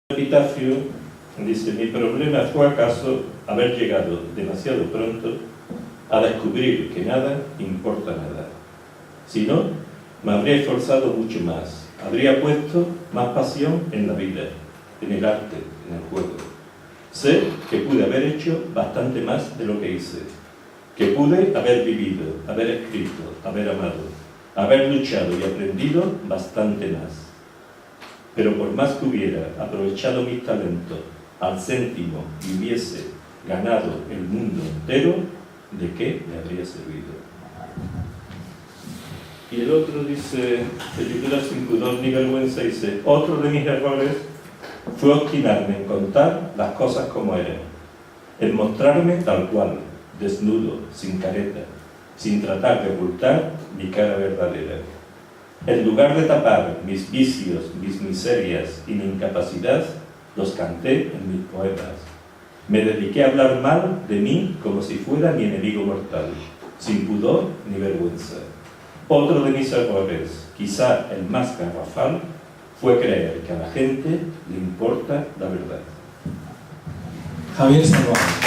Epitafio dice: mi problema fue acaso haber llegado demasiado pronto a descubrir que nada importa nada. Si no, me habría esforzado mucho más, habría puesto más pasión en la vida, en el arte, en el juego. Sé que pude haber hecho bastante más de lo que hice, que pude haber vivido, haber escrito, haber amado, haber luchado y aprendido bastante más. Pero por más que hubiera aprovechado mis talentos al céntimo y hubiese ganado el mundo entero, ¿de qué me habría servido? Y el otro dice, Escritura sin pudor ni vergüenza, dice: otro de mis errores fue obstinarme en contar las cosas como eran, en mostrarme tal cual, desnudo, sin careta, sin tratar de ocultar mi cara verdadera. En lugar de tapar mis vicios, mis miserias y mi incapacidad, los canté en mis poemas. Me dediqué a hablar mal de mí como si fuera mi enemigo mortal, sin pudor ni vergüenza. Otro de mis errores, quizá el más garrafal, fue creer que a la gente le importa la verdad. Javier Salvador.